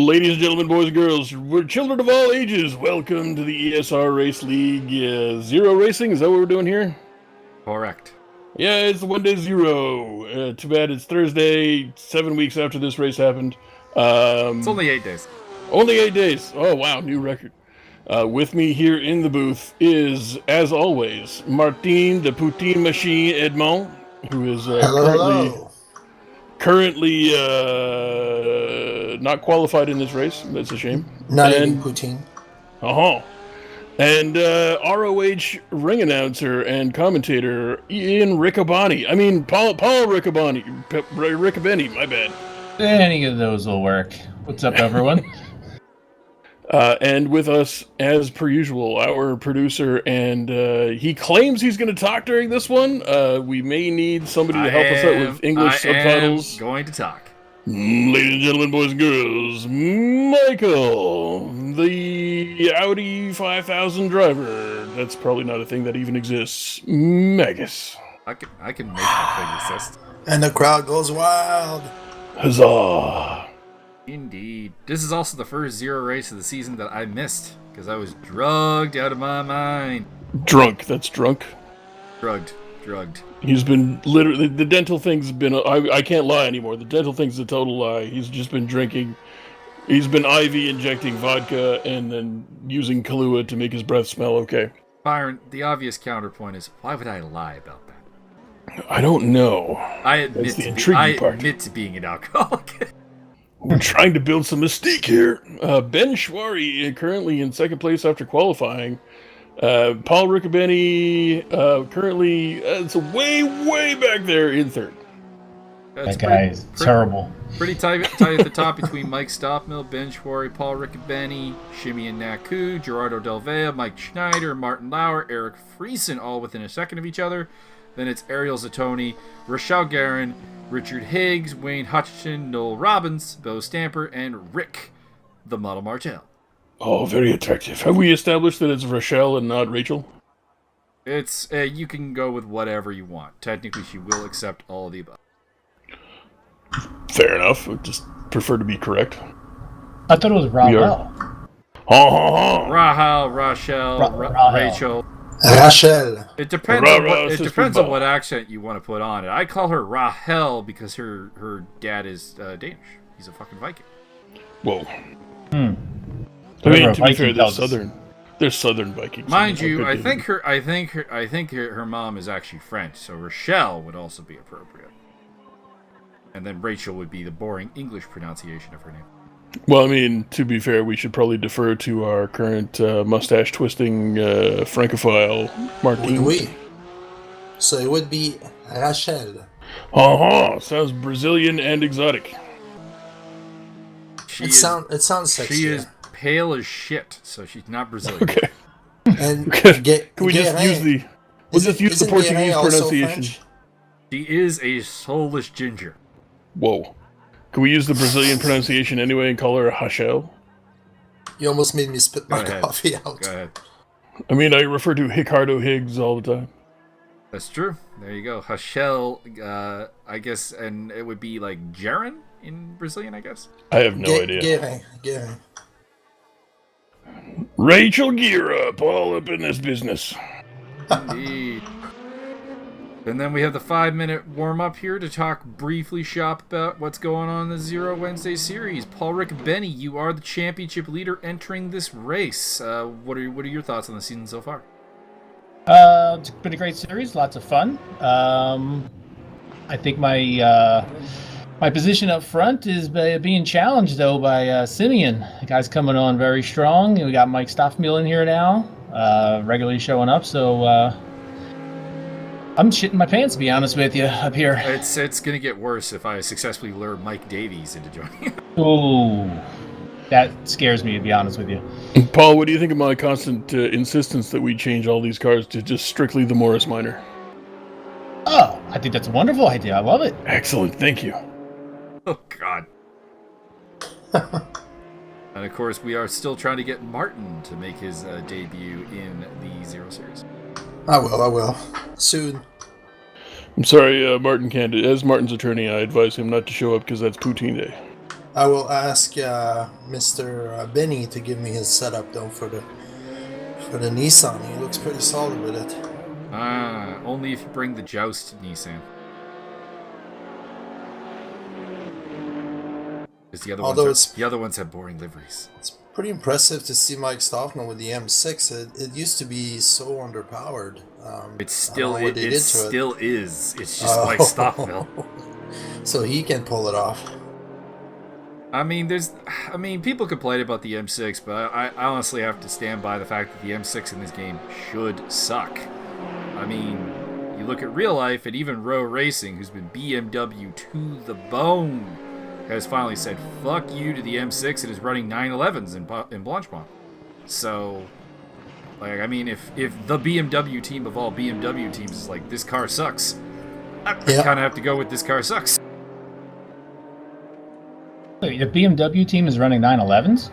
Ladies and gentlemen, boys and girls, we're children of all ages. Welcome to the ESR Race League Zero Racing. Is that what we're doing here? Correct. Yeah, it's the 1 day zero. Too bad it's Thursday, 7 weeks after this race happened. It's only 8 days. Only 8 days. Oh, wow, new record. With me here in the booth is, as always, Martin, the Poutine Machine Edmunds, who is currently not qualified in this race. That's a shame. Not even Poutine. And ROH ring announcer and commentator Ian Riccobene. I mean, Paul Riccobene, my bad. Any of those will work. What's up, everyone? And with us, as per usual, our producer, and he claims he's going to talk during this one. We may need somebody to help us out with English subtitles. Going to talk. Ladies and gentlemen, boys and girls, Michael, the Audi 5000 driver. That's probably not a thing that even exists. Magas. I can make that thing exist. And the crowd goes wild. Huzzah. Indeed. This is also the first zero race of the season that I missed because I was drugged out of my mind. Drunk. That's drunk. Drugged. He's been literally, the dental thing's been, I can't lie anymore. The dental thing's a total lie. He's just been drinking. He's been IV injecting vodka and then using Kahlua to make his breath smell okay. Byron, the obvious counterpoint is, why would I lie about that? I don't know. I admit to being an alcoholic. We're trying to build some mystique here. Ben Schwari currently in second place after qualifying. Paul Riccobene currently it's way back there in third. That guy is terrible. Pretty tight at the top between Mike Stoppmill, Ben Schwari, Paul Riccobene, Shimmy and Naku, Gerardo Del Vea, Mike Schneider, Martin Lauer, Eric Friesen, all within a second of each other. Then it's Ariel Zatoni, Rochelle Guerin, Richard Higgs, Wayne Hutchinson, Noel Robbins, Bo Stamper, and Rick, the Model Martel. Oh, very attractive. Have we established that it's Rochelle and not Rachel? It's you can go with whatever you want. Technically, she will accept all of the above. Fair enough. I just prefer to be correct. I thought it was Rahel. Rahel, Rochelle, Rachel. Rachel. It depends on what accent you want to put on it. I call her Rahel because her dad is Danish. He's a fucking Viking. Whoa. I mean, to be fair, they're southern Vikings. Mind you, I think her mom is actually French, so Rochelle would also be appropriate. And then Rachel would be the boring English pronunciation of her name. Well, I mean, to be fair, we should probably defer to our current mustache-twisting Francophile, Martin. Oui. So it would be Rachel. Sounds Brazilian and exotic. It sounds sexy. She is pale as shit, so she's not Brazilian. Okay. And can we just use the Portuguese pronunciation? She is a soulless ginger. Whoa. Can we use the Brazilian pronunciation anyway and call her Rachel? You almost made me spit my coffee out. Go ahead. I mean, I refer to Ricardo Higgs all the time. That's true. There you go. Rachel, I guess, and it would be like Jaren in Brazilian, I guess? I have no idea. Guerin. Rachel gear up, all up in this business. Indeed. And then we have the 5-minute warm-up here to talk briefly shop about what's going on in the Zero Wednesday series. Paul Riccobene, you are the championship leader entering this race. What are your thoughts on the season so far? It's been a great series, lots of fun. I think my position up front is being challenged, though, by Simeon. The guy's coming on very strong. We got Mike Stoffmill in here now, regularly showing up, so... I'm shitting my pants, to be honest with you, up here. It's going to get worse if I successfully lure Mike Davies into joining. Ooh, that scares me, to be honest with you. Paul, what do you think of my constant insistence that we change all these cars to just strictly the Morris Minor? Oh, I think that's a wonderful idea. I love it. Excellent, thank you. Oh, God. And, of course, we are still trying to get Martin to make his debut in the Zero Series. I will. Soon. I'm sorry, Martin can't. As Martin's attorney, I advise him not to show up because that's Poutine Day. I will ask Mr. Benny to give me his setup though for the Nissan. He looks pretty solid with it. Only if you bring the Joust Nissan. Because the other ones have boring liveries. It's pretty impressive to see Mike Stoffman with the M6. It used to be so underpowered. It still is. It's just Mike Stoffman. So he can pull it off. I mean, people complain about the M6, but I honestly have to stand by the fact that the M6 in this game should suck. I mean, you look at real life, and even Row Racing, who's been BMW to the bone, has finally said, fuck you to the M6 and is running 911s in Blanchemont. So, like, I mean, if the BMW team of all BMW teams is like, this car sucks, I kind of have to go with this car sucks. Wait, the BMW team is running 911s?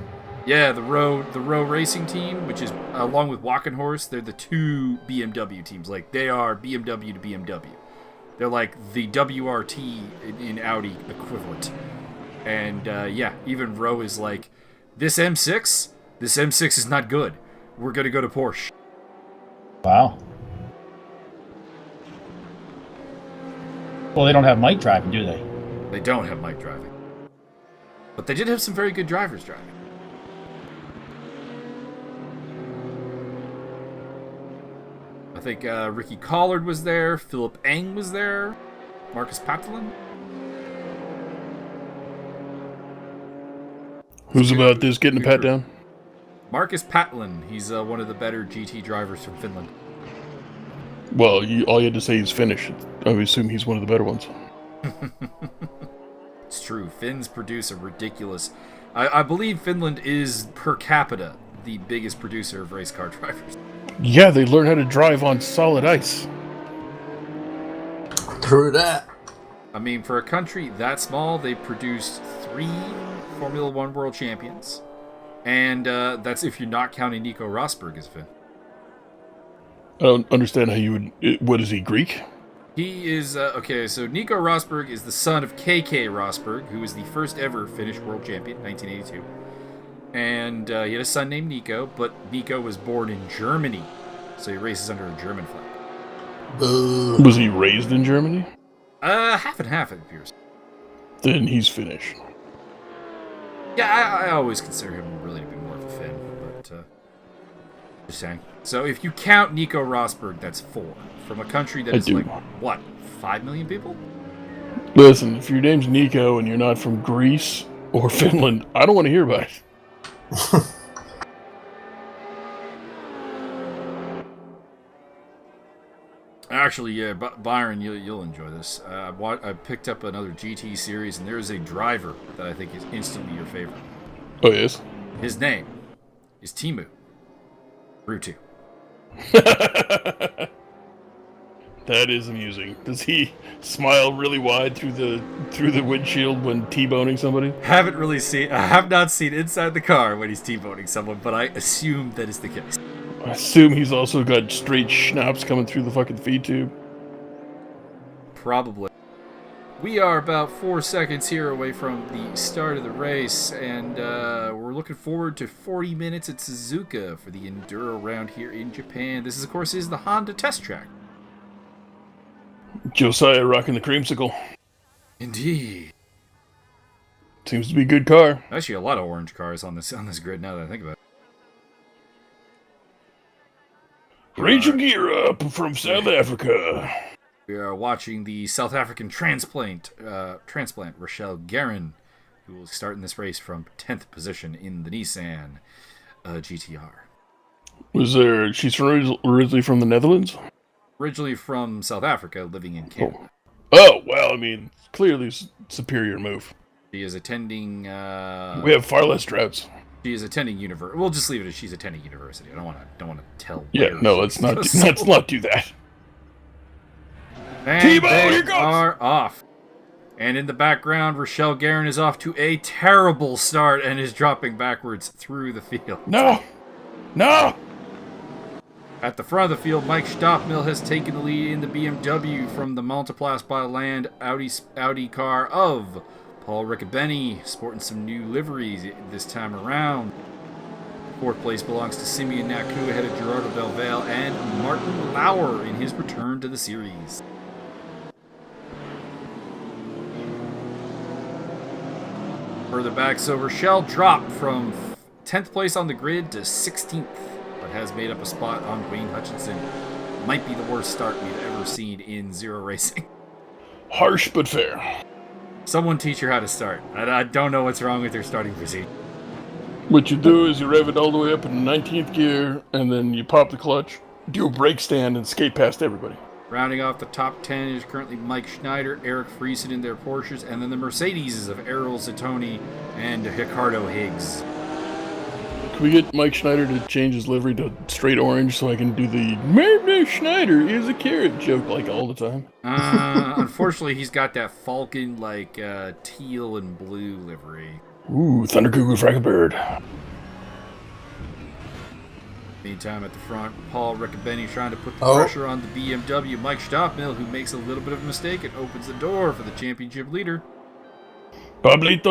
Yeah, the Row Racing team, which is, along with Walkenhorst, they're the two BMW teams. Like, they are BMW to BMW. They're like the WRT in Audi equivalent. And, even Row is like, this M6 is not good. We're going to go to Porsche. Wow. Well, they don't have Mike driving, do they? They don't have Mike driving. But they did have some very good drivers driving. I think Ricky Collard was there, Philip Eng was there, Marcus Patelin. Who's about this getting a pat down? Marcus Patelin. He's one of the better GT drivers from Finland. Well, all you had to say is Finnish. I would assume he's one of the better ones. It's true. Finns produce a ridiculous... I believe Finland is, per capita, the biggest producer of race car drivers. Yeah, they learn how to drive on solid ice. True that. I mean, for a country that small, they produced 3 Formula One world champions. And that's if you're not counting Nico Rosberg as Finn. I don't understand how you would... What is he, Greek? He is... okay, so Nico Rosberg is the son of KK Rosberg, who was the first ever Finnish world champion in 1982. And he had a son named Nico, but Nico was born in Germany, so he races under a German flag. Boo. Was he raised in Germany? Half and half, it appears. Then he's Finnish. Yeah, I always consider him really to be more of a Finn, but just saying. So if you count Nico Rosberg, that's 4. From a country that is like, what, 5 million people? Listen, if your name's Nico and you're not from Greece or Finland, I don't want to hear about it. Actually, yeah, Byron, you'll enjoy this. I picked up another GT series, and there is a driver that I think is instantly your favorite. Oh, yes? His name is Timu Rutu. That is amusing. Does he smile really wide through the windshield when T-boning somebody? I have not seen inside the car when he's T-boning someone, but I assume that is the case. I assume he's also got straight schnapps coming through the fucking feed tube. Probably. We are about 4 seconds here away from the start of the race, and we're looking forward to 40 minutes at Suzuka for the Enduro round here in Japan. This, of course, is the Honda test track. Josiah rocking the creamsicle. Indeed. Seems to be a good car. Actually, a lot of orange cars on this grid now that I think about it. Rachel Gear Up from South Africa. We are watching the South African transplant Rochelle Guerin, who will start in this race from 10th position in the Nissan GTR. She's originally from the Netherlands? Originally from South Africa, living in Canada. Oh, well, I mean, clearly superior move. She is attending... we have far less droughts. She is attending university. We'll just leave it as she's attending university. I don't want to tell. Yeah, no, let's not do that. And T-Bone, they here goes. are off. And in the background, Rochelle Guerin is off to a terrible start and is dropping backwards through the field. No! At the front of the field, Mike Stoffmill has taken the lead in the BMW from the Multiplast by Land Audi car of Paul Riccobene sporting some new liveries this time around. Fourth place belongs to Simeon Naku ahead of Gerardo Del Valle and Martin Lauer in his return to the series. Further back, so Rochelle dropped from 10th place on the grid to 16th, but has made up a spot on Wayne Hutchinson. Might be the worst start we've ever seen in Zero Racing. Harsh but fair. Someone teach her how to start. I don't know what's wrong with her starting procedure. What you do is you rev it all the way up in 19th gear, and then you pop the clutch, do a brake stand, and skate past everybody. Rounding off the top 10 is currently Mike Schneider, Eric Friesen in their Porsches, and then the Mercedes of Errol Zatoni and Ricardo Higgs. Can we get Mike Schneider to change his livery to straight orange so I can do the Mary Schneider is a carrot joke like all the time? Unfortunately, he's got that Falcon like teal and blue livery. Ooh, Thunder Cuckoo Frackabird. Meantime, at the front, Paul Riccobene trying to put the pressure on the BMW Mike Stoppmill, who makes a little bit of a mistake and opens the door for the championship leader. Pablito!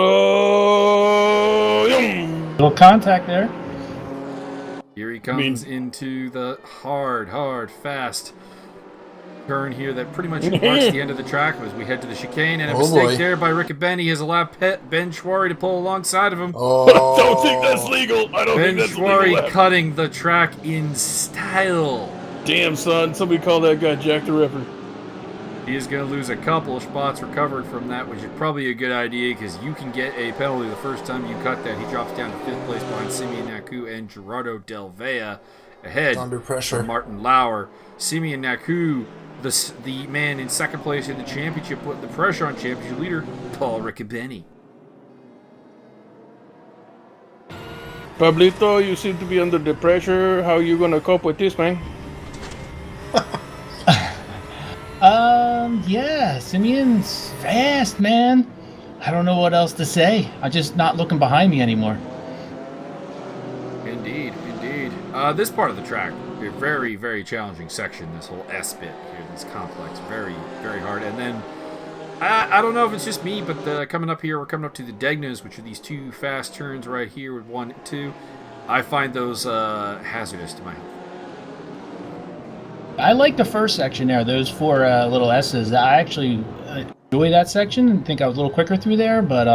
Little contact there. Here he comes into the hard, fast turn here that pretty much marks the end of the track as we head to the chicane, and a mistake there by Riccobene has allowed Ben Schwarry to pull alongside of him. I don't think that's legal. I don't think that's legal. Ben Schwarry cutting the track in style. Damn, son. Somebody call that guy Jack the Ripper. He is going to lose a couple of spots recovered from that, which is probably a good idea because you can get a penalty the first time you cut that. He drops down to 5th place behind Simeon Naku and Gerardo Del Valle. Ahead under pressure. Martin Lauer. Simeon Naku, the man in 2nd place in the championship, putting the pressure on championship leader Paul Riccobene. Pablito, you seem to be under the pressure. How are you going to cope with this, man? Yeah, Simeon's fast, man. I don't know what else to say. I'm just not looking behind me anymore. Indeed. This part of the track, a very, very challenging section, this whole S-bit here, this complex, very, very hard. And then, I don't know if it's just me, but coming up here, we're coming up to the Degnas, which are these 2 fast turns right here with 1, 2. I find those hazardous to my health. I like the first section there, those 4 little S's. I actually enjoy that section and think I was a little quicker through there, but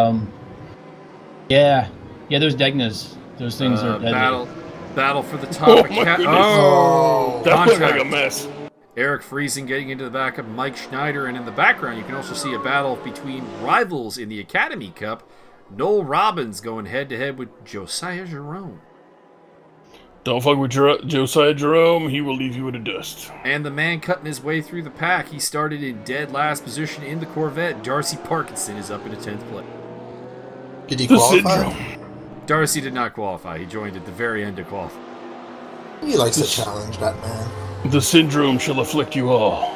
yeah, those Degnas, those things are deadly. Battle for the top. Oh, my goodness. That looked like a mess. Eric Friesen getting into the back of Mike Schneider, and in the background you can also see a battle between rivals in the Academy Cup. Noel Robbins going head-to-head with Josiah Jerome. Don't fuck with Josiah Jerome, he will leave you in the dust. And the man cutting his way through the pack, he started in dead last position in the Corvette. Darcy Parkinson is up in the 10th place. Did he qualify? Darcy did not qualify. He joined at the very end to qualify. He likes to challenge that man. The syndrome shall afflict you all.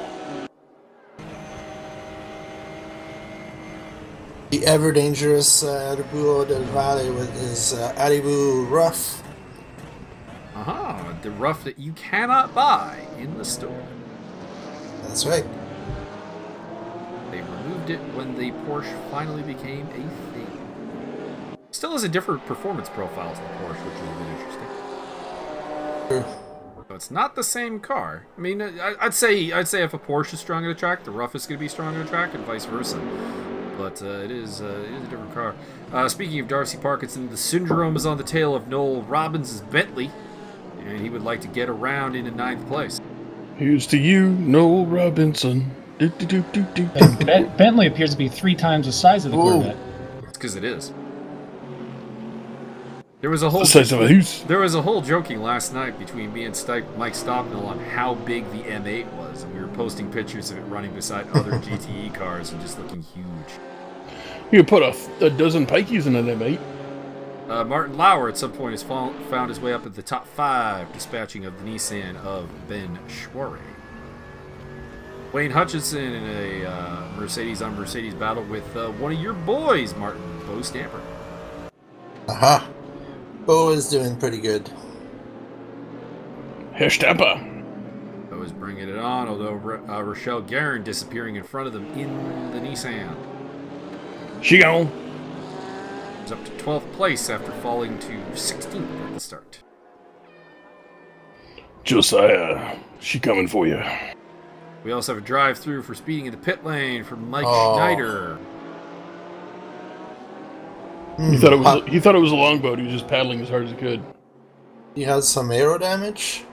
The ever-dangerous Arturo del Valle with his Aribu rough. The rough that you cannot buy in the store. That's right. They removed it when the Porsche finally became a thing. Still has a different performance profile as the Porsche, which is a bit interesting. True. So it's not the same car. I mean, I'd say if a Porsche is strong at a track, the rough is going to be strong at a track, and vice versa. But it is a different car. Speaking of Darcy Parkinson, the syndrome is on the tail of Noel Robbins' Bentley. And he would like to get around into 9th place. Here's to you, Noel Robinson. Bentley appears to be 3 times the size of the Corvette. It's because it is. There was a whole There was a whole joking last night between me and Mike Stoppmill on how big the M8 was, and we were posting pictures of it running beside other GTE cars and just looking huge. You put a dozen pikeys in an M8. Martin Lauer at some point has found his way up at the top 5, dispatching of the Nissan of Ben Schwarry. Wayne Hutchinson in a Mercedes on Mercedes battle with one of your boys, Martin, Bo Stamper. Aha. Bo is doing pretty good. Herr Stamper. Bo is bringing it on, although Rochelle Guerin disappearing in front of them in the Nissan. She gone. He's up to 12th place after falling to 16th at the start. Josiah, she coming for you. We also have a drive-through for speeding in the pit lane from Mike Schneider. He thought it was a longboat. He was just paddling as hard as he could. He has some aero damage?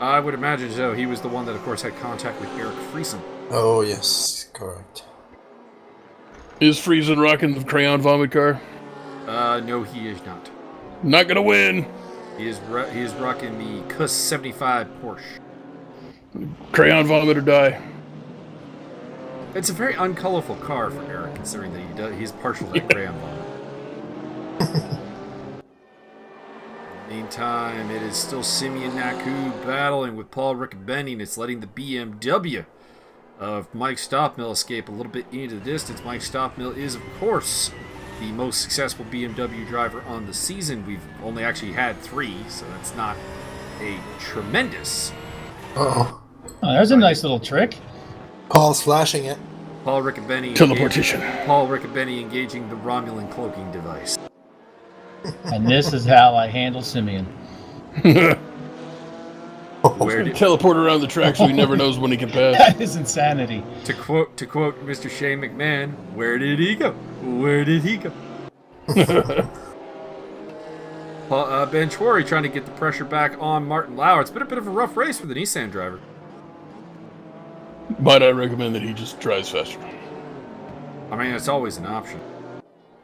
I would imagine so. He was the one that, of course, had contact with Eric Friesen. Oh, yes, correct. Is Friesen rocking the crayon vomit car? No, he is not. Not gonna win. He is rocking the Kuss 75 Porsche. Crayon vomit or die. It's a very uncolorful car for Eric, considering that he's partial to that crayon vomit. Meantime, it is still Simeon Naku battling with Paul Riccobene, and it's letting the BMW of Mike Stoppmill escape a little bit into the distance. Mike Stoppmill is, of course, the most successful BMW driver on the season. We've only actually had 3, so that's not a tremendous. Uh-oh. Oh, there's a nice little trick. Paul's flashing it. Paul Riccobene. Teleportation. Paul Riccobene engaging the Romulan cloaking device. And this is how I handle Simeon. Where did, Teleport around the track so he never knows when he can pass. That is insanity. to quote Mr. Shane McMahon, where did he go? Where did he go? Ben Schwarry trying to get the pressure back on Martin Lauer. It's been a bit of a rough race for the Nissan driver. Might I recommend that he just drives faster? I mean, it's always an option.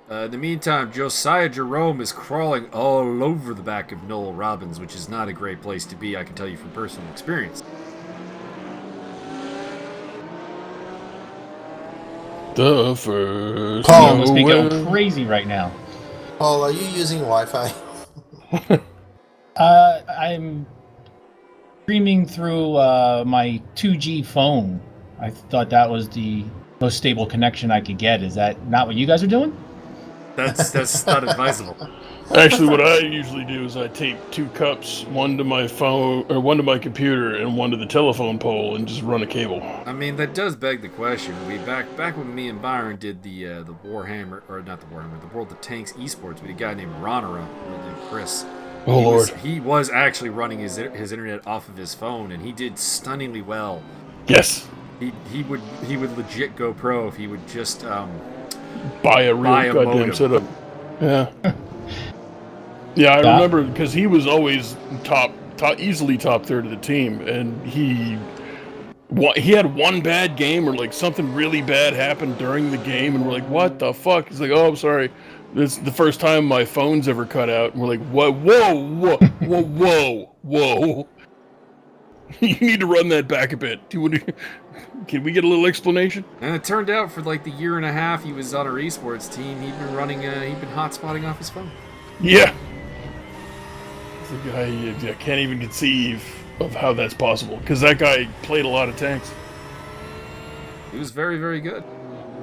In the meantime, Josiah Jerome is crawling all over the back of Noel Robbins, which is not a great place to be, I can tell you from personal experience. The first. Paul Must be Noel. going crazy right now. Paul, are you using Wi-Fi? I'm streaming through my 2G phone. I thought that was the most stable connection I could get. Is that not what you guys are doing? That's not advisable. Actually, what I usually do is I tape 2 cups, one to my phone or one to my computer, and one to the telephone pole, and just run a cable. I mean, that does beg the question. We back when me and Byron did the Warhammer, or not the Warhammer, the World of Tanks esports. We had a guy named Ronera, named Chris. Oh Lord! He was actually running his internet off of his phone, and he did stunningly well. Yes. He would legit go pro if he would just Buy a real goddamn modem. setup. Yeah. Yeah, I remember because he was always easily top third of the team, and he had one bad game or like something really bad happened during the game, and we're like, "What the fuck?" He's like, "Oh, I'm sorry. This is the first time my phone's ever cut out." And we're like, "Whoa, whoa, whoa, whoa, whoa, whoa! You need to run that back a bit. Can we get a little explanation?" And it turned out for like the year and a half he was on our esports team, he'd been hotspotting off his phone. Yeah. It's like, I can't even conceive of how that's possible, because that guy played a lot of tanks. He was very, very good.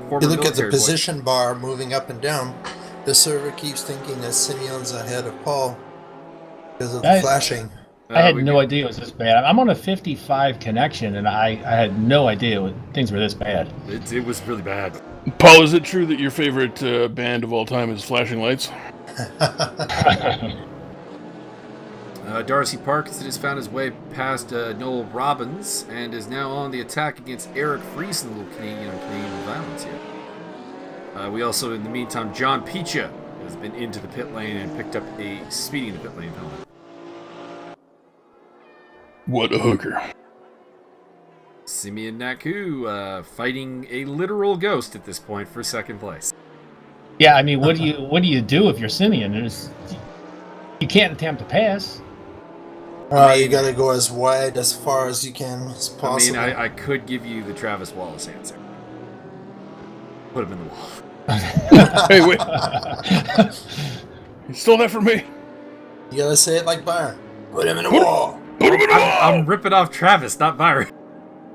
You look at the military boy. position bar moving up and down. The server keeps thinking that Simeon's ahead of Paul because of the flashing. I had no idea it was this bad. I'm on a 55 connection, and I had no idea things were this bad. It was really bad. Paul, is it true that your favorite band of all time is Flashing Lights? Darcy Parkinson has found his way past Noel Robbins and is now on the attack against Eric Friesen, little Canadian violence here. We also, in the meantime, John Picha has been into the pit lane and picked up a speeding in the pit lane penalty. What a hooker. Simeon Naku fighting a literal ghost at this point for second place. Yeah, I mean, what do you do if you're Simeon? You can't attempt to pass. You gotta go as wide as far as you can as possible. I mean, I could give you the Travis Wallace answer. Put him in the wall. Hey, wait. You stole that from me? You gotta say it like Byron. Put him in the wall. Put him in the wall! I'm ripping off Travis, not Byron.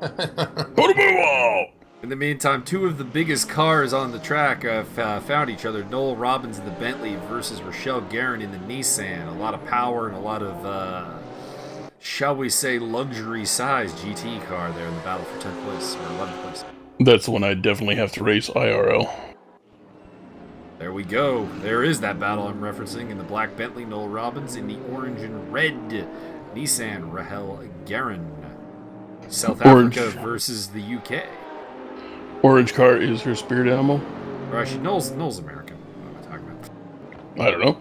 Put him in the wall! In the meantime, 2 of the biggest cars on the track found each other. Noel Robbins in the Bentley versus Rochelle Guerin in the Nissan. A lot of power and a lot of, shall we say, luxury-sized GT car there in the battle for 10th place, or 11th place. That's the one I definitely have to race IRL. There we go. There is that battle I'm referencing in the black Bentley, Noel Robbins, in the orange and red Nissan, Rahel Garin. South Orange. Africa versus the UK. Orange car is her spirit animal. Or actually, Noel's American. What am I talking about? I don't know.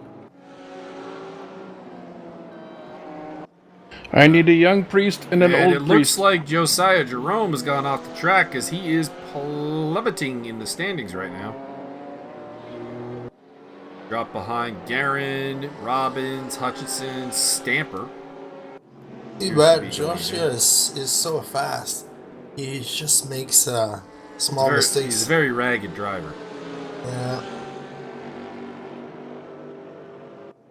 I need a young priest and an And old it priest. looks like Josiah Jerome has gone off the track as he is plummeting in the standings right now. Drop behind Garin, Robbins, Hutchinson, Stamper. Too Appears bad to be Joshua going is so fast. He just makes small He's mistakes. a very ragged driver. Yeah.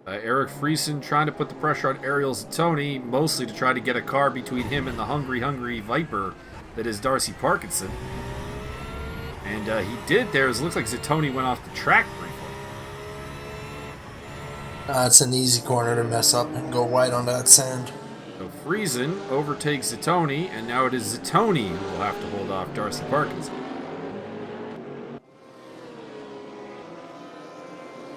Eric Friesen trying to put the pressure on Ariel Zatoni, mostly to try to get a car between him and the hungry Viper that is Darcy Parkinson. And he did there. It looks like Zatoni went off the track briefly. It's an easy corner to mess up and go wide on that sand. So Friesen overtakes Zatoni, and now it is Zatoni who will have to hold off Darcy Parkinson.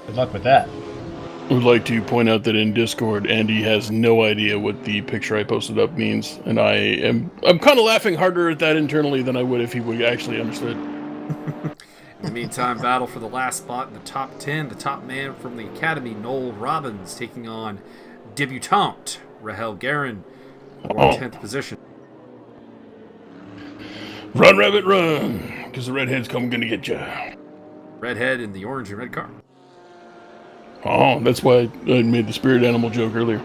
Good luck with that. I would like to point out that in Discord, Andy has no idea what the picture I posted up means, and I'm kind of laughing harder at that internally than I would if he would actually understood. In the meantime, battle for the last spot in the top 10. The top man from the Academy, Noel Robbins, taking on debutante Rahel Garin for 10th position. Run, rabbit, run, because the redhead's gonna get you. Redhead in the orange and red car. Oh, that's why I made the spirit animal joke earlier.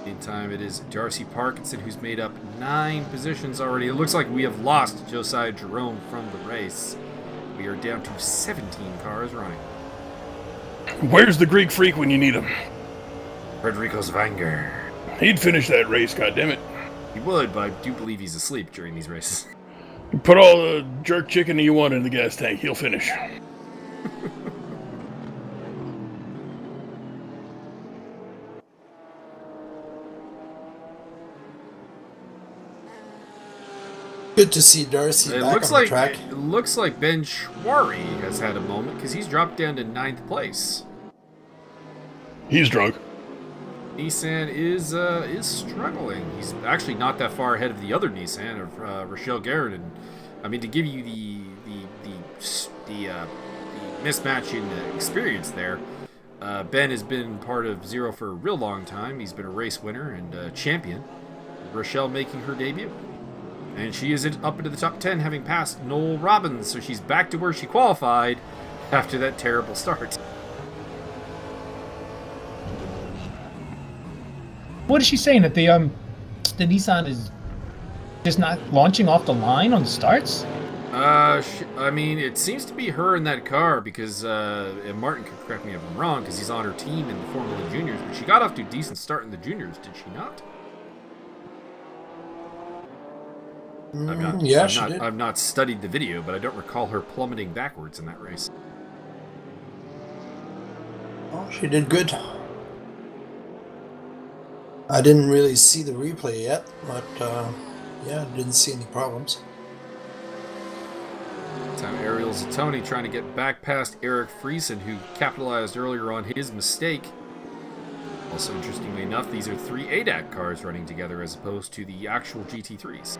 Meantime, it is Darcy Parkinson who's made up 9 positions already. It looks like we have lost Josiah Jerome from the race. We are down to 17 cars running. Where's the Greek freak when you need him? Federico Zvanger. He'd finish that race, goddammit. He would, but I do believe he's asleep during these races. Put all the jerk chicken you want in the gas tank, he'll finish. Good to see Darcy It back looks on like the track. it looks like Ben Schwari has had a moment because he's dropped down to 9th place. He's drunk. Nissan is struggling. He's actually not that far ahead of the other Nissan of Rochelle Garrett. And I mean, to give you the mismatch in experience there, Ben has been part of Zero for a real long time. He's been a race winner and champion. Rochelle making her debut, and she is up into the top 10, having passed Noel Robbins. So she's back to where she qualified after that terrible start. What is she saying? That the Nissan is just not launching off the line on the starts? I mean, it seems to be her in that car because and Martin can correct me if I'm wrong because he's on her team in the Formula Juniors, but she got off to a decent start in the juniors, did she not? I've not studied the video, but I don't recall her plummeting backwards in that race. Oh, she did good. I didn't really see the replay yet, but yeah, didn't see any problems. Time Ariel Zatoni trying to get back past Eric Friesen, who capitalized earlier on his mistake. Also, interestingly enough, these are 3 ADAC cars running together as opposed to the actual GT3s.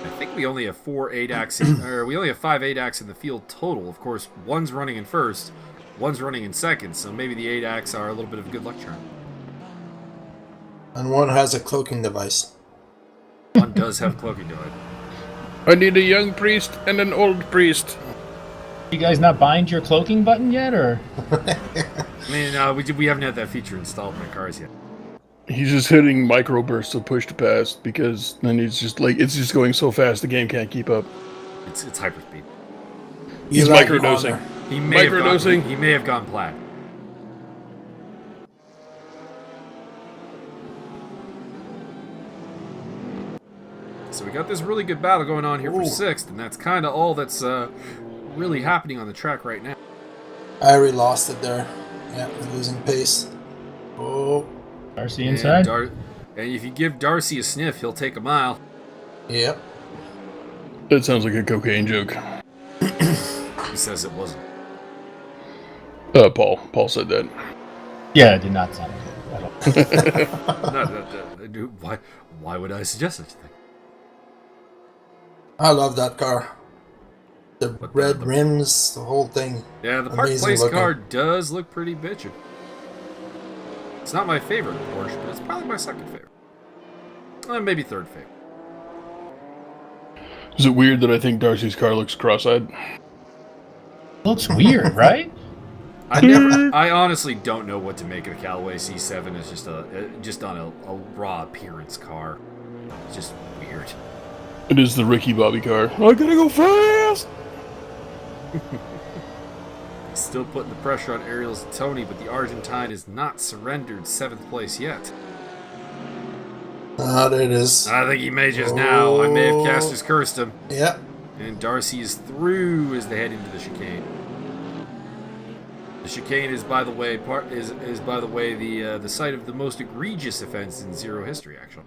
I think we only have 4 ADACs, or we only have 5 ADACs in the field total. Of course, one's running in first, one's running in second, so maybe the ADACs are a little bit of a good luck charm. And one has a cloaking device. One does have cloaking device. I need a young priest and an old priest. You guys not bind your cloaking button yet, or? I mean, we haven't had that feature installed in the cars yet. He's just hitting microbursts of push to pass because then he's just like, it's just going so fast the game can't keep up. It's hyperspeed. He's You like microdosing. Honor. He may Microdosing. He may have gone plaid. So we got this really good battle going on here for 6th, and that's kind of all that's really happening on the track right now. I already lost it there. Yeah, losing pace. Oh, Darcy inside? And if you give Darcy a sniff, he'll take a mile. yep. That sounds like a cocaine joke. He says it wasn't. Paul. Paul said that. Yeah, it did not sound good at all. Why would I suggest such a thing? I love that car. The What, red the- rims, the whole thing. Yeah, the Park Amazing Place looking. car does look pretty bitchin'. It's not my favorite Porsche, but it's probably my second favorite. Maybe third favorite. Is it weird that I think Darcy's car looks cross-eyed? Looks weird, right? I honestly don't know what to make of the Callaway C7 as just on a raw appearance car. It's just weird. It is the Ricky Bobby car. I gotta go fast! He's still putting the pressure on Ariel Zatoni, but the Argentine has not surrendered 7th place yet. Ah, there it is. I think he may just now. I may have cast his cursed him. Yep. And Darcy is through as they head into the chicane. The chicane is, by the way, the site of the most egregious offense in Zero history, actually.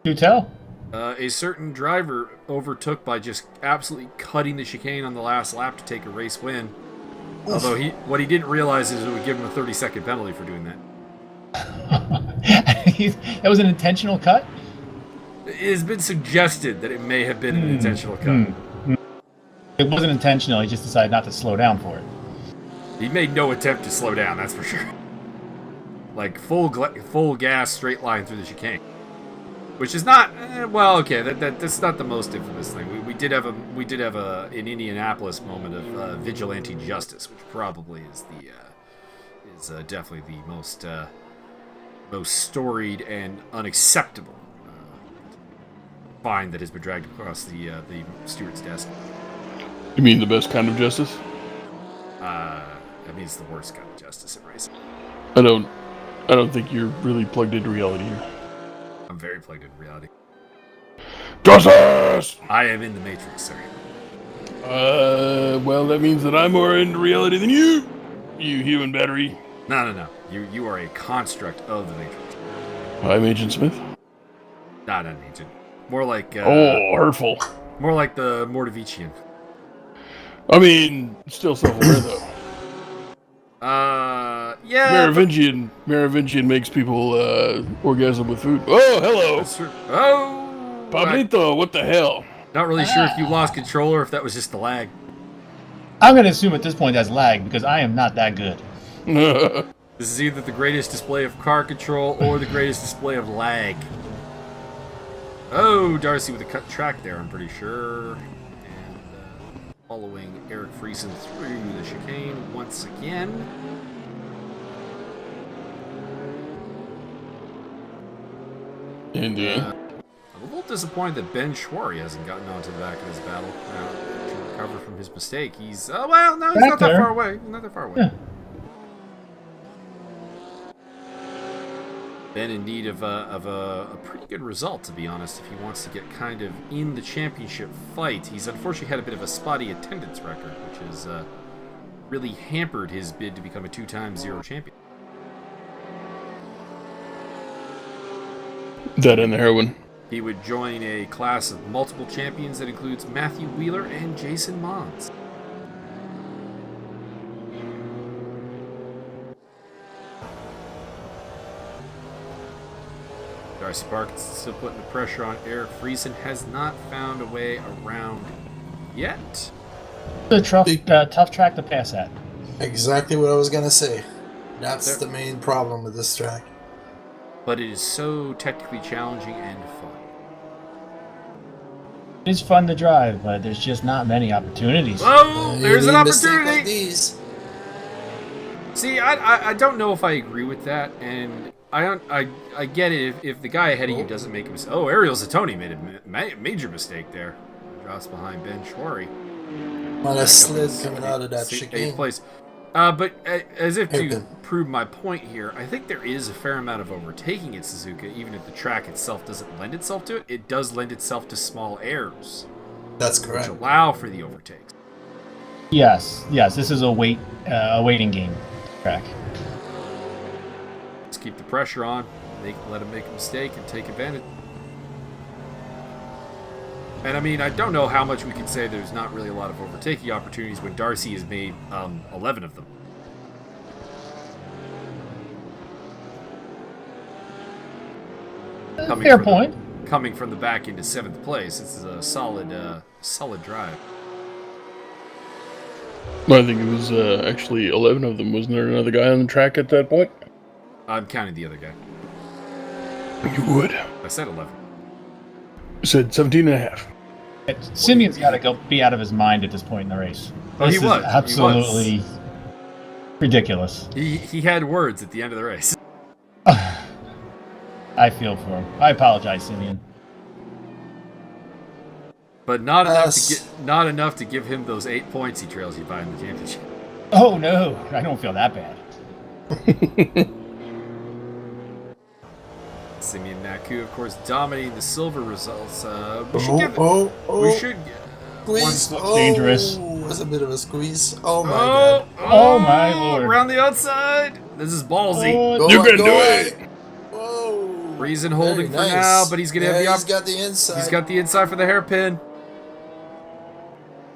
Do tell. A certain driver overtook by just absolutely cutting the chicane on the last lap to take a race win. Although what he didn't realize is it would give him a 30-second penalty for doing that. That was an intentional cut? It has been suggested that it may have been an intentional cut. It wasn't intentional. He just decided not to slow down for it. He made no attempt to slow down, that's for sure. Like full gas straight line through the chicane. Which is not that's not the most infamous thing. We did have an Indianapolis moment of vigilante justice, which probably is definitely the most storied and unacceptable fine that has been dragged across the steward's desk. You mean the best kind of justice? I mean, it's the worst kind of justice in racing. I don't think you're really plugged into reality here. I'm very plugged into reality. Justice! I am in the Matrix, sir. Well, that means that I'm more into reality than you human battery. No. You are a construct of the Matrix. I'm Agent Smith. Not an agent. More like hurtful. more like the Mordovichian. I mean, still self-aware though. Yeah. Merovingian makes people orgasm with food. Oh, hello, That's true. Oh, Pablito. What the hell? not really sure if you lost control or if that was just the lag. I'm going to assume at this point that's lag because I am not that good. This is either the greatest display of car control or the greatest display of lag. Oh, Darcy with a cut track there, I'm pretty sure. And following Eric Friesen through the chicane once again. Indeed. I'm a little disappointed that Ben Schwarry hasn't gotten onto the back of this battle to recover from his mistake. He's he's Back not that there. far away. Not that far away. Yeah. Ben in need of a pretty good result, to be honest, if he wants to get kind of in the championship fight. He's unfortunately had a bit of a spotty attendance record, which has really hampered his bid to become a 2-time Zero champion. That and the heroin. He would join a class of multiple champions that includes Matthew Wheeler and Jason Mons. Darcy Park is still putting the pressure on Eric Friesen. Has not found a way around yet. The tough track to pass at. Exactly what I was gonna say. That's the main problem with this track. But it is so technically challenging and fun. It's fun to drive, but there's just not many opportunities. Oh, there's an You need mistake like opportunity! these. See, I don't know if I agree with that, and I get it if the guy ahead of you doesn't make a mistake. Oh, Ariel Zatoni made a major mistake there. Drops behind Ben Schwarry. On a slid coming out of that 8th chicane. place. But as if to Open. prove my point here, I think there is a fair amount of overtaking at Suzuka, even if the track itself doesn't lend itself to it. It does lend itself to small errors, That's which correct. allow for the overtakes. Yes, this is a waiting game track. Let's keep the pressure on. Let him make a mistake and take advantage. And I mean, I don't know how much we can say there's not really a lot of overtaking opportunities when Darcy has made 11 of them. Fair point. Coming from the back into 7th place, this is a solid drive. I think it was actually 11 of them. Wasn't there another guy on the track at that point? I'm counting the other guy. You would. I said 11. You said 17 and a half. Simeon's got to go be out of his mind at this point in the race. Oh, This he is was. absolutely ridiculous. He had words at the end of the race. I feel for him. I apologize, Simeon. But not enough to give him those 8 points he trails you by in the championship. Oh no, I don't feel that bad. Simeon Naku, of course, dominating the silver results. We should Squeeze. Dangerous. That's a bit of a squeeze. Oh my god. Oh my lord. Around the outside. This is ballsy. You're going to do it. Whoa. Reason holding Very for nice. now, but he's going to have the He's got the inside. He's got the inside for the hairpin.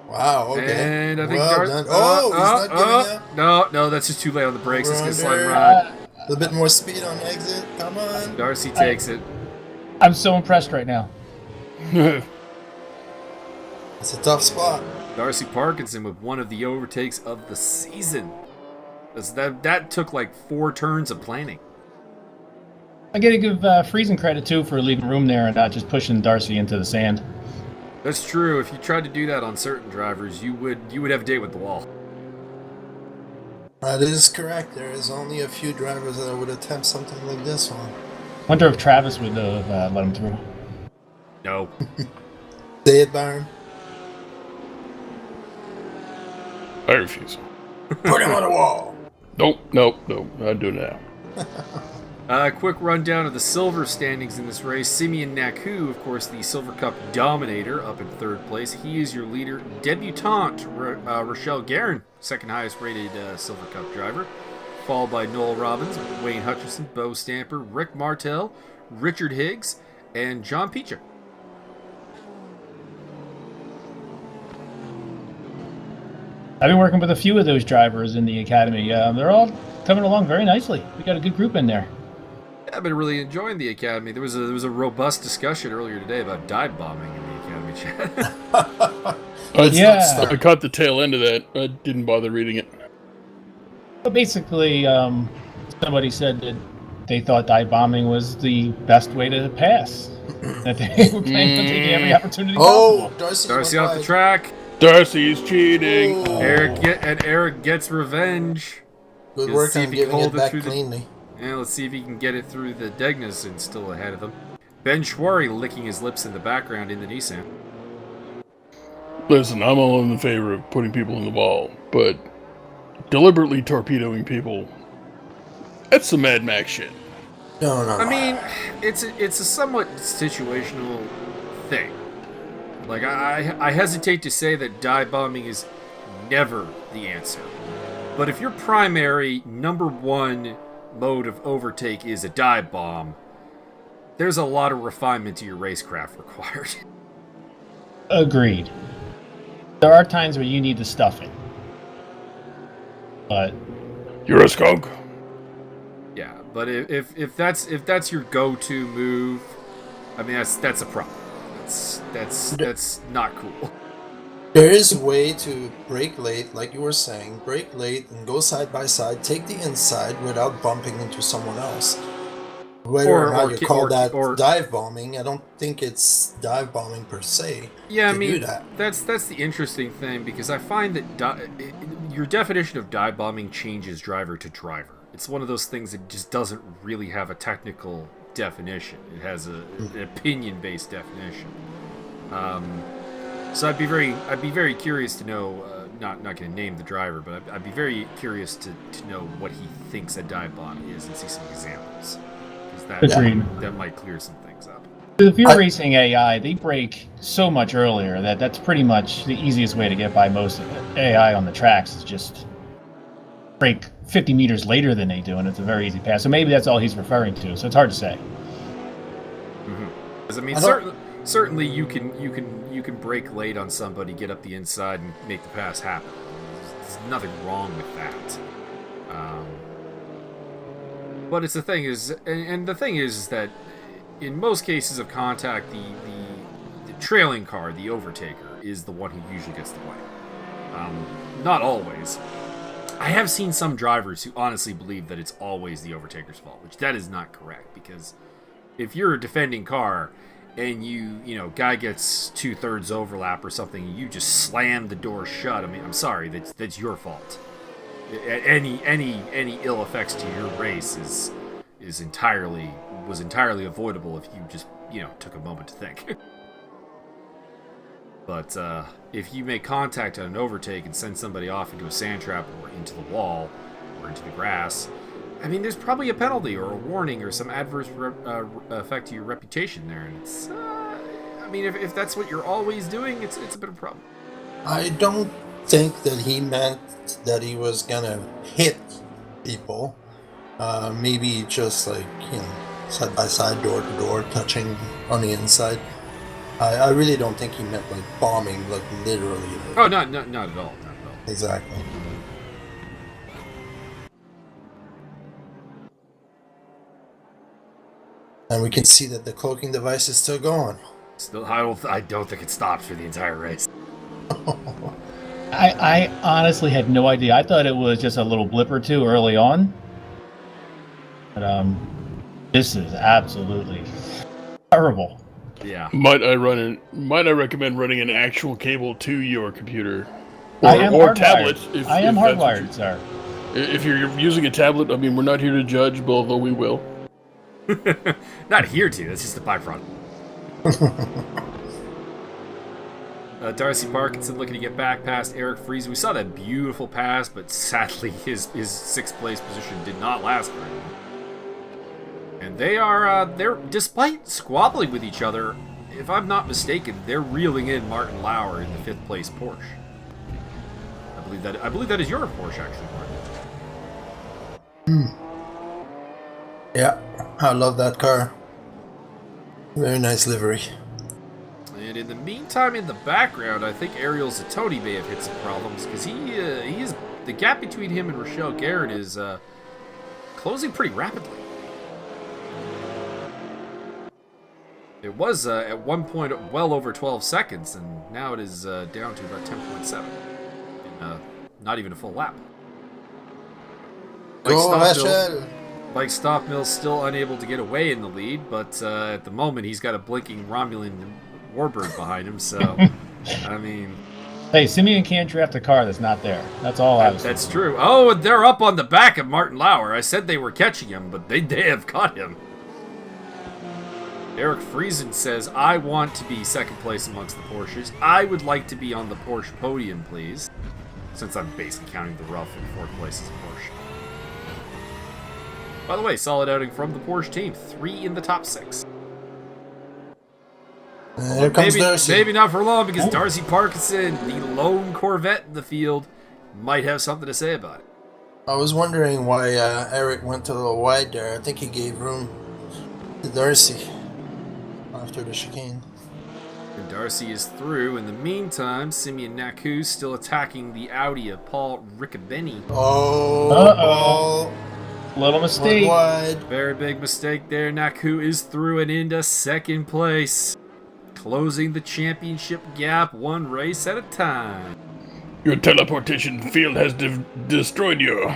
Wow, okay. And I think well done. He's not giving up. No, that's just too late on the brakes. It's going to slide Under. right. A little bit more speed on exit. Come on. Darcy takes it. I'm so impressed right now. It's a tough spot. Darcy Parkinson with one of the overtakes of the season. That took like 4 turns of planning. I gotta give Friesen credit too for leaving room there and not just pushing Darcy into the sand. That's true. If you tried to do that on certain drivers, you would have a date with the wall. That is correct. There is only a few drivers that would attempt something like this one. Wonder if Travis would have let him through. No. Say it, Byron. I refuse. Put him on the wall. Nope, not doing that. Quick rundown of the silver standings in this race. Simeon Naku, of course, the Silver Cup dominator, up in 3rd place. He is your leader. Debutante, Rochelle Guerin, second highest rated Silver Cup driver. Followed by Noel Robbins, Wayne Hutchison, Bo Stamper, Rick Martel, Richard Higgs, and John Peacher. I've been working with a few of those drivers in the academy. They're all coming along very nicely. We got a good group in there. I've been really enjoying the academy. There was a robust discussion earlier today about dive bombing in the academy chat. I caught the tail end of that. I didn't bother reading it. But basically, somebody said that they thought dive bombing was the best way to pass. That they were planning on taking every opportunity possible. Darcy off the track. Darcy's cheating. Oh. Eric gets revenge. Good Let's work see on if he can giving hold it it back through cleanly. Let's see if he can get it through the Degnas and still ahead of them. Ben Schwarry licking his lips in the background in the Nissan. Listen, I'm all in favor of putting people in the ball, but deliberately torpedoing people, that's some Mad Max shit. No. I mean, it's a somewhat situational thing. Like, I hesitate to say that dive bombing is never the answer. But if your primary number 1 mode of overtake is a dive bomb, there's a lot of refinement to your racecraft required. Agreed. There are times where you need to stuff it. But You're a skunk. Yeah, but if that's your go-to move, I mean that's a problem. That's not cool. There is a way to brake late, like you were saying, brake late and go side by side, take the inside without bumping into someone else. Whether or not you call that dive bombing, I don't think it's dive bombing per se. Yeah, I mean, do that. that's the interesting thing, because I find that your definition of dive bombing changes driver to driver. It's one of those things that just doesn't really have a technical definition. It has an opinion-based definition. So I'd be very curious to know. Not going to name the driver, but I'd be very curious to know what he thinks a dive bomb is and see some examples. That might clear some things up. If you're racing AI, they brake so much earlier that's pretty much the easiest way to get by most of it. AI on the tracks is just brake 50 meters later than they do, and it's a very easy pass. So maybe that's all he's referring to. So it's hard to say. Because I mean, certainly you can break late on somebody, get up the inside, and make the pass happen. There's nothing wrong with that. But the thing is that in most cases of contact, the trailing car, the overtaker, is the one who usually gets the blame. Not always. I have seen some drivers who honestly believe that it's always the overtaker's fault, which that is not correct, because if you're a defending car and guy gets 2/3 overlap or something, and you just slam the door shut, I mean, I'm sorry, that's your fault. Any ill effects to your race was entirely avoidable if you just took a moment to think. But if you make contact on an overtake and send somebody off into a sand trap or into the wall or into the grass, I mean, there's probably a penalty or a warning or some adverse effect to your reputation there. And it's, I mean, if that's what you're always doing, it's a bit of a problem. I don't think that he meant that he was gonna hit people. Maybe just like, side by side, door to door, touching on the inside. I really don't think he meant like bombing, like literally. Oh, not at all. Not at all. Exactly. And we can see that the cloaking device is still going. Still, I don't think it stops for the entire race. I honestly had no idea. I thought it was just a little blip or two early on. But this is absolutely terrible. Yeah. Might I recommend running an actual cable to your computer or tablet? I am hardwired, sir. If you're using a tablet, I mean, we're not here to judge, although we will. Not here to. That's just a byproduct. Darcy Parkinson looking to get back past Eric Friesen. We saw that beautiful pass, but sadly his sixth place position did not last for him. And they're despite squabbling with each other, if I'm not mistaken, they're reeling in Martin Lauer in the 5th place Porsche. I believe that is your Porsche, actually, Martin. Yeah, I love that car. Very nice livery. And in the meantime, in the background, I think Ariel Zatoni may have hit some problems, because he is the gap between him and Rochelle Garrett is closing pretty rapidly. It was at one point well over 12 seconds, and now it is down to about 10.7. Not even a full lap. Mike Stockmill's still unable to get away in the lead, but at the moment he's got a blinking Romulan warbird behind him, so, I mean... Hey, Simeon can't draft a car that's not there. That's all I was saying. That's true. Oh, and they're up on the back of Martin Lauer. I said they were catching him, but they have caught him. Eric Friesen says, I want to be 2nd place amongst the Porsches. I would like to be on the Porsche podium, please. Since I'm basically counting the rough in 4th place as a Porsche. By the way, solid outing from the Porsche team. 3 in the top 6. Here comes Darcy. Maybe not for long, because Darcy Parkinson, the lone Corvette in the field, might have something to say about it. I was wondering why Eric went a little wide there. I think he gave room to Darcy after the chicane. And Darcy is through. In the meantime, Simeon Naku still attacking the Audi of Paul Riccobene. Oh, little mistake. Wide. Very big mistake there. Naku is through and into 2nd place. Closing the championship gap one race at a time. Your teleportation field has destroyed you.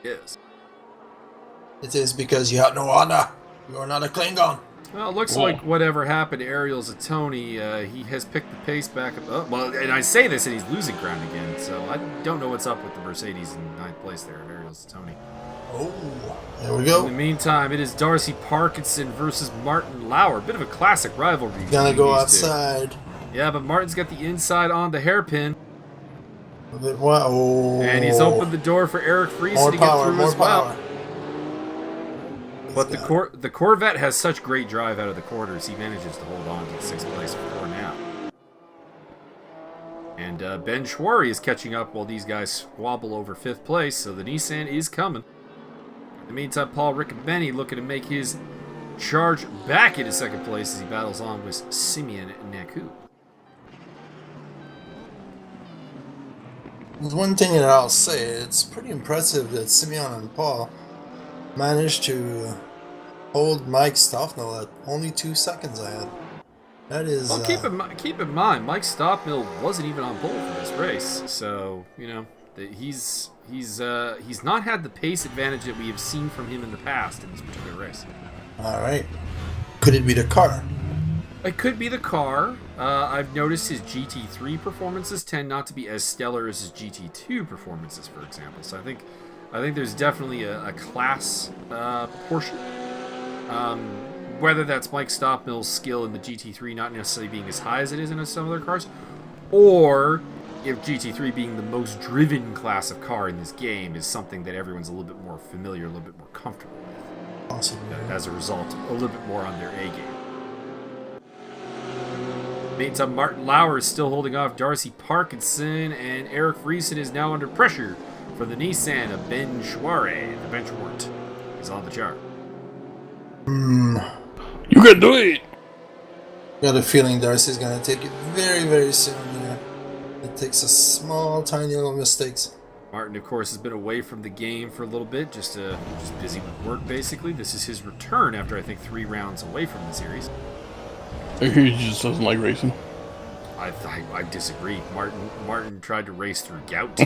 Yes. It is because you have no honor. You are not a Klingon. Well, it looks like whatever happened to Ariel Zatoni, he has picked the pace back up. Oh, well, and I say this and he's losing ground again, so I don't know what's up with the Mercedes in 9th place there, Ariel Zatoni. Oh, there we go. In the meantime, it is Darcy Parkinson versus Martin Lauer. Bit of a classic rivalry. Gonna go outside. Yeah, but Martin's got the inside on the hairpin. Oh. And he's opened the door for Eric Friesen to get through as well. But the Corvette has such great drive out of the corners, he manages to hold on to the 6th place for now. And Ben Schwarry is catching up while these guys squabble over 5th place, so the Nissan is coming. In the meantime, Paul Riccobene looking to make his charge back into second place as he battles on with Simeon Naku. There's one thing that I'll say, it's pretty impressive that Simeon and Paul managed to hold Mike Stoffnell at only 2 seconds ahead. That is... Well, keep in mind, Mike Stoffnell wasn't even on pole for this race, so, you know, he's not had the pace advantage that we have seen from him in the past in this particular race. All right. Could it be the car? It could be the car. I've noticed his GT3 performances tend not to be as stellar as his GT2 performances, for example. So I think there's definitely a class portion. Whether that's Mike Stoffnell's skill in the GT3 not necessarily being as high as it is in some other cars, or if GT3 being the most driven class of car in this game is something that everyone's a little bit more familiar, a little bit more comfortable with. Possibly. As a result, a little bit more on their A game. Meantime, Martin Lauer is still holding off Darcy Parkinson, and Eric Friesen is now under pressure from the Nissan of Ben Schwarre. The bench warrant is on the chart. You can do it! Got a feeling Darcy's gonna take it very, very soon here. It takes a small, tiny little mistakes. Martin, of course, has been away from the game for a little bit, just busy with work, basically. This is his return after, I think, 3 rounds away from the series. He just doesn't like racing. I disagree. Martin tried to race through gout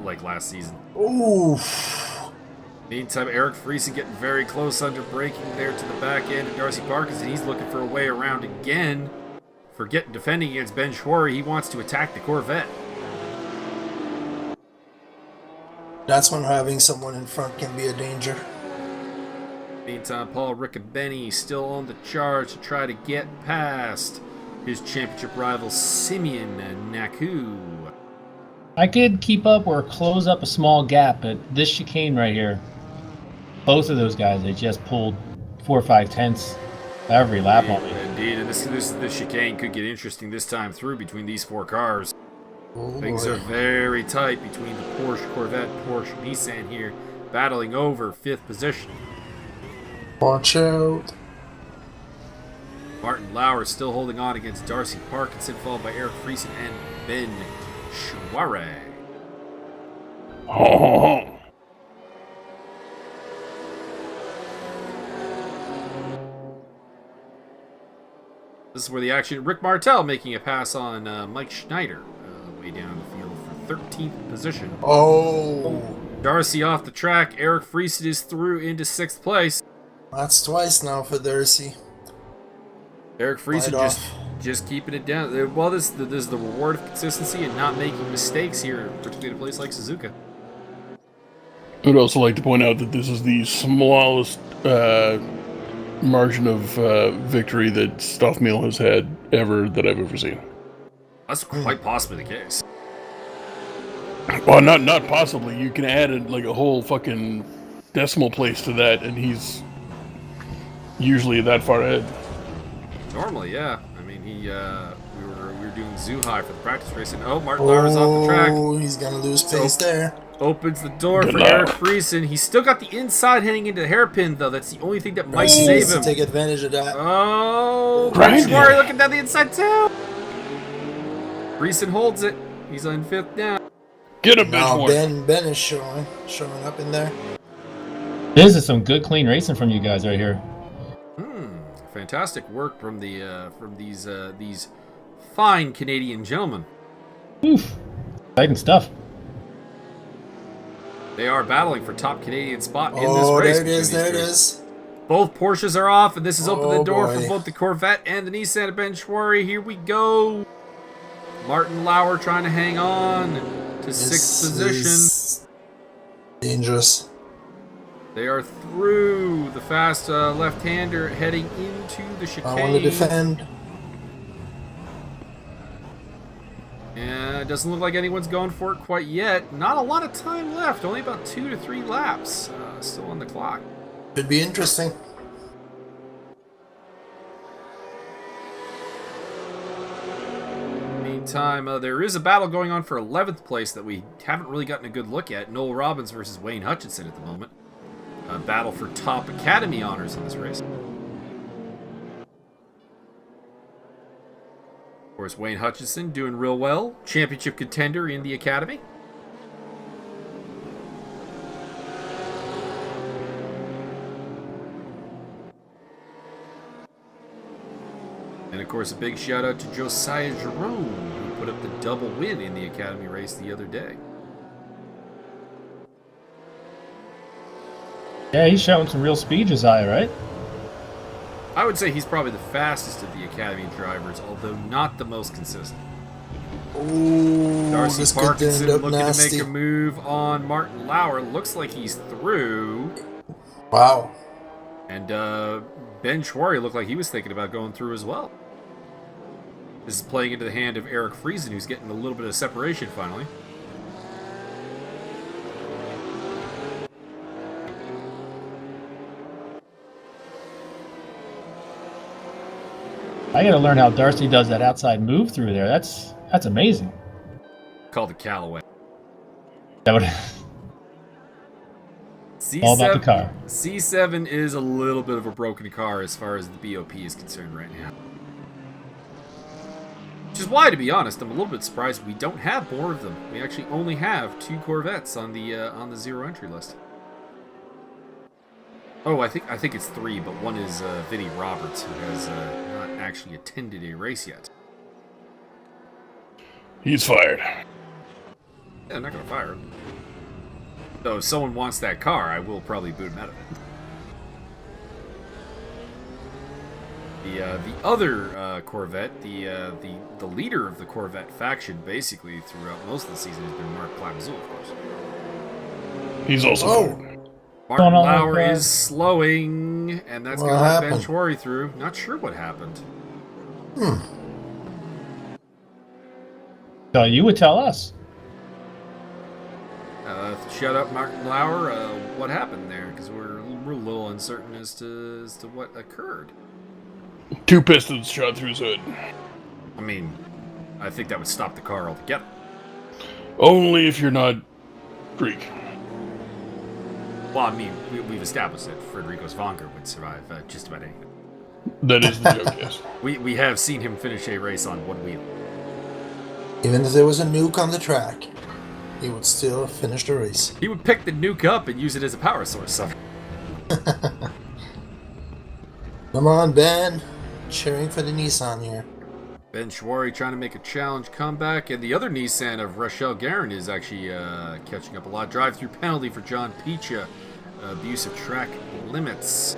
like last season. Oof. Meantime, Eric Friesen getting very close under braking there to the back end of Darcy Parkinson. He's looking for a way around again. Defending against Ben Schwarre, he wants to attack the Corvette. That's when having someone in front can be a danger. Meantime, Paul Riccobene still on the charge to try to get past his championship rival Simeon Naku. I could keep up or close up a small gap, but this chicane right here, both of those guys, they just pulled 4 or 5 tenths every lap on me. Indeed, and this chicane could get interesting this time through between these 4 cars. Oh, Things boy. are very tight between the Porsche, Corvette, Porsche, Nissan here, battling over 5th position. Watch out. Martin Lauer still holding on against Darcy Parkinson, followed by Eric Friesen and Ben Schwarre. Oh. This is where the action. Rick Martel making a pass on Mike Schneider, way down the field for 13th position. Oh. Darcy off the track. Eric Friesen is through into 6th place. That's twice now for Darcy. Eric Friesen Right just keeping it down. Well, this is the reward of consistency and not making mistakes here, particularly at a place like Suzuka. I would also like to point out that this is the smallest margin of victory that Stoffmeal has had ever that I've ever seen. That's quite possibly the case. Well, not possibly. You can add a whole fucking decimal place to that, and he's usually that far ahead. Normally, yeah. I mean, we were doing Zoo High for the practice race, and Martin Lauer's off the track. Oh, he's gonna lose pace there. Opens the door Good for luck. Eric Friesen. He's still got the inside heading into the hairpin, though. That's the only thing that might save Needs to him. take advantage of that. Oh, Right. Schwarre looking down the inside too. Friesen holds it. He's on 5th now. Get him, Now Benchwarm. Ben is showing up in there. This is some good, clean racing from you guys right here. Fantastic work from these fine Canadian gentlemen. Oof. Exciting stuff. They are battling for top Canadian spot in this Oh, race. there it is, between there it these two. is. Both Porsches are off, and this has opened the Oh, door boy. for both the Corvette and the Nissan of Ben Schwarre. Here we go. Martin Lauer trying to hang on to 6th position. Is dangerous. They are through the fast left-hander heading into the chicane. I want to defend. Yeah, it doesn't look like anyone's going for it quite yet. Not a lot of time left. Only about 2 to 3 laps still on the clock. Should be interesting. Meantime, there is a battle going on for 11th place that we haven't really gotten a good look at. Noel Robbins versus Wayne Hutchinson at the moment. A battle for top Academy honors in this race. course, Wayne Hutchinson doing real well. Championship contender in the Academy. And, of course, a big shout-out to Josiah Jerome, who put up the double win in the Academy race the other day. Yeah, he's showing some real speed, Josiah, right? I would say he's probably the fastest of the Academy drivers, although not the most consistent. Ooh, Darcy this Parkinson could end up looking nasty. to make a move on Martin Lauer. Looks like he's through. Wow. And Ben Schwarry looked like he was thinking about going through as well. This is playing into the hand of Eric Friesen, who's getting a little bit of separation finally. I gotta learn how Darcy does that outside move through there. That's amazing. Called the Callaway. That would C7, all about the car. C7 is a little bit of a broken car as far as the BOP is concerned right now. Which is why, to be honest, I'm a little bit surprised we don't have more of them. We actually only have 2 Corvettes on the zero entry list. Oh, I think it's 3, but one is Vinnie Roberts, who has not actually attended a race yet. He's fired. Yeah, I'm not gonna fire him. Though if someone wants that car, I will probably boot him out of it. The other Corvette, the leader of the Corvette faction, basically throughout most of the season, has been Mark Clamazoul, of course. He's also fired. Martin Lauer is slowing, and that's going to let Ben Schwarry through. Not sure what happened. So you would tell us. Shut up, Martin Lauer. What happened there? Because we're a little uncertain as to what occurred. 2 pistons shot through his hood. I mean, I think that would stop the car altogether. Only if you're not Greek. Well, I mean, we've established that Federico Svanker would survive just about anything. That is the joke, yes. We have seen him finish a race on one wheel. Even if there was a nuke on the track, he would still finish the race. He would pick the nuke up and use it as a power source. So. Come on, Ben. Cheering for the Nissan here. Ben Schwarry trying to make a challenge comeback, and the other Nissan of Rachel Guerin is actually catching up a lot. Drive-through penalty for John Picha. Abuse of track limits.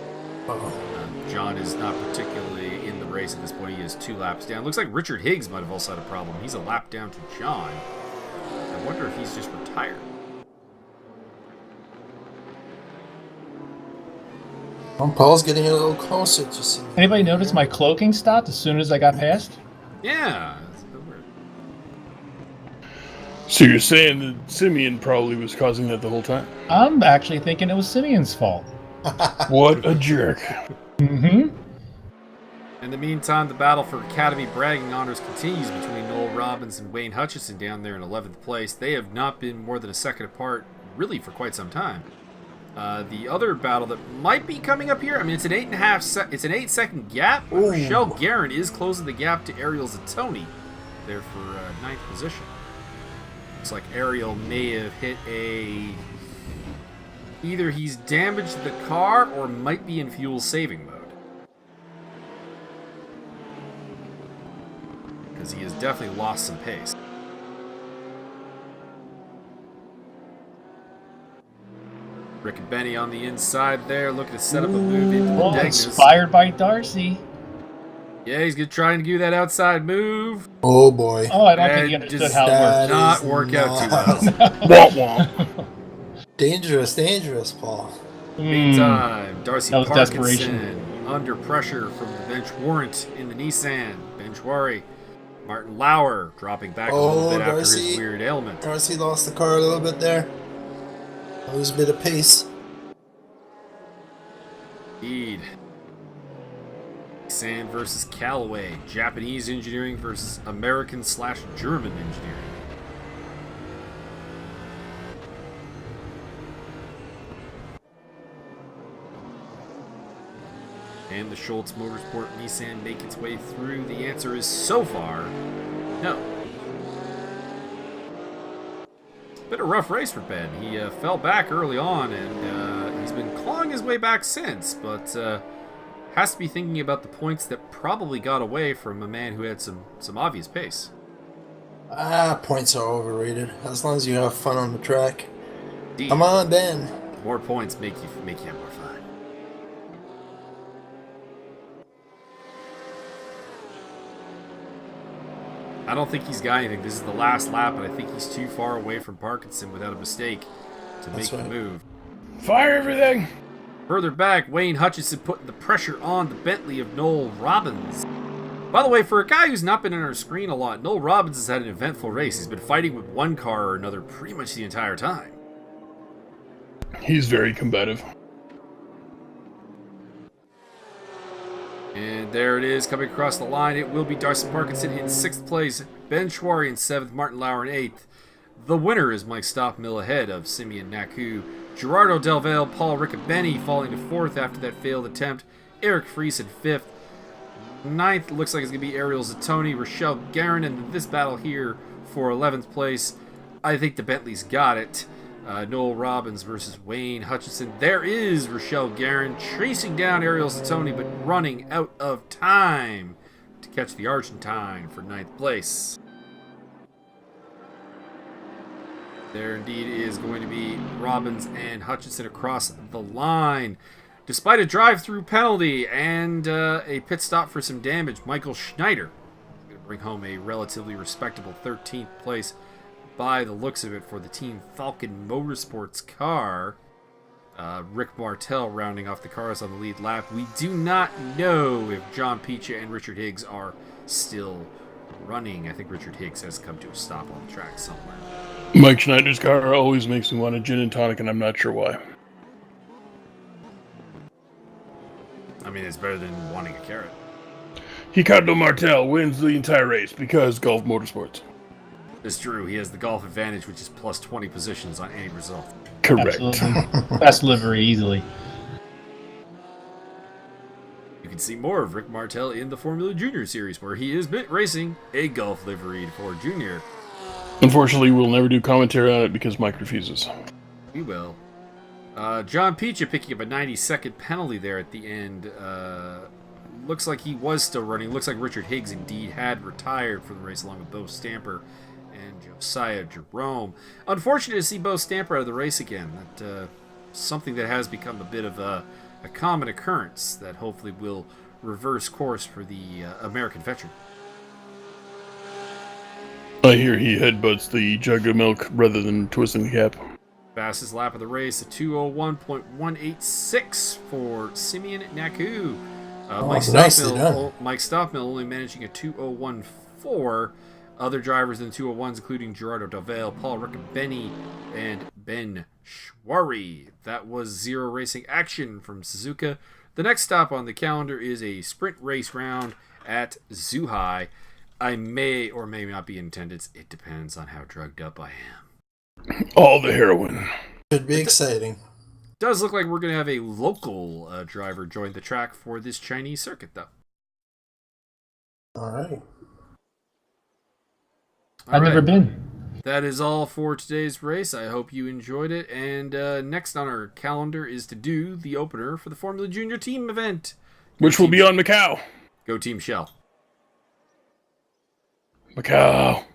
John is not particularly in the race at this point. He is 2 laps down. Looks like Richard Higgs might have also had a problem. He's a lap down to John. I wonder if he's just retired. Well, Paul's getting a little closer to see. Anybody notice my cloaking stopped as soon as I got past? Yeah, it's a bit weird. So you're saying that Simeon probably was causing that the whole time? I'm actually thinking it was Simeon's fault. What a jerk. Mm-hmm. In the meantime, the battle for Academy bragging honors continues between Noel Robbins and Wayne Hutchinson down there in 11th place. They have not been more than a second apart, really, for quite some time. The other battle that might be coming up here, I mean, it's an 8-second gap. But Rachel Guerin is closing the gap to Ariel Zatoni there for 9th position. Looks like Ariel may have hit either he's damaged the car or might be in fuel saving mode. Because he has definitely lost some pace. Riccobene on the inside there, looking to set up a move into the Degnas. Inspired by Darcy. Yeah, he's trying to do that outside move. Oh boy. Oh, I don't think he understood how it that worked. Not work out too well. Womp womp. Dangerous, Paul. Meantime, Darcy That was Parkinson desperation. under pressure from the bench warrant in the Nissan. Ben Schwarry. Martin Lauer dropping back a little bit after his weird ailment. Darcy lost the car a little bit there. Lose a bit of pace. Indeed. Nissan versus Callaway. Japanese engineering versus American/German engineering. Can the Schultz Motorsport Nissan make its way through? The answer is so far, no. Bit of a rough race for Ben. He fell back early on, and he's been clawing his way back since, but has to be thinking about the points that probably got away from a man who had some obvious pace. Points are overrated. As long as you have fun on the track. Indeed. Come on, Ben. More points make you have more fun. I don't think he's got anything. This is the last lap, and I think he's too far away from Parkinson without a mistake to make the move. Fire everything! Further back, Wayne Hutchinson putting the pressure on the Bentley of Noel Robbins. By the way, for a guy who's not been on our screen a lot, Noel Robbins has had an eventful race. He's been fighting with one car or another pretty much the entire time. He's very combative. And there it is, coming across the line. It will be Darcy Parkinson in 6th place, Ben Schwarry in 7th, Martin Lauer in 8th. The winner is Mike Stoffmill ahead of Simeon Naku. Gerardo Delvale, Paul Riccobene falling to 4th after that failed attempt. Eric Fries in 5th. 9th looks like it's going to be Ariel Zatoni, Rochelle Guerin, and this battle here for 11th place. I think the Bentley's got it. Noel Robbins versus Wayne Hutchinson. There is Rochelle Guerin chasing down Ariel Zatoni, but running out of time to catch the Argentine for 9th place. There indeed is going to be Robbins and Hutchinson across the line. Despite a drive-through penalty and a pit stop for some damage, Michael Schneider is going to bring home a relatively respectable 13th place by the looks of it for the Team Falcon Motorsports car. Rick Martel rounding off the cars on the lead lap. We do not know if John Picha and Richard Higgs are still running. I think Richard Higgs has come to a stop on the track somewhere. Mike Schneider's car always makes me want a gin and tonic, and I'm not sure why. I mean, it's better than wanting a carrot. Ricardo Martel wins the entire race because Gulf Motorsports. It's true. He has the golf advantage, which is plus 20 positions on any result. Correct. Absolutely. Best livery, easily. You can see more of Rick Martel in the Formula Junior Series, where he is racing a Gulf liveried Ford Junior. Unfortunately, we'll never do commentary on it because Mike refuses. We will. John Picha picking up a 90-second penalty there at the end. Looks like he was still running. Looks like Richard Higgs indeed had retired from the race along with Bo Stamper and Josiah Jerome. Unfortunate to see Bo Stamper out of the race again. That something that has become a bit of a common occurrence that hopefully will reverse course for the American veteran. I hear he headbutts the jug of milk rather than twisting the cap. Fastest lap of the race, a 2:01.186 for Simeon Naku. Mike Stoffmill only managing a 2:01.4. Other drivers in the 2:01s, including Gerardo Delvale, Paul Riccobene, and Ben Schwarry. That was zero racing action from Suzuka. The next stop on the calendar is a sprint race round at Zhuhai. I may or may not be in attendance. It depends on how drugged up I am. All the heroin. Could be exciting. Does look like we're going to have a local driver join the track for this Chinese circuit, though. All right. I've never been. That is all for today's race. I hope you enjoyed it. And next on our calendar is to do the opener for the Formula Junior Team event. Which will be on Macau. Go Team Shell. Macau.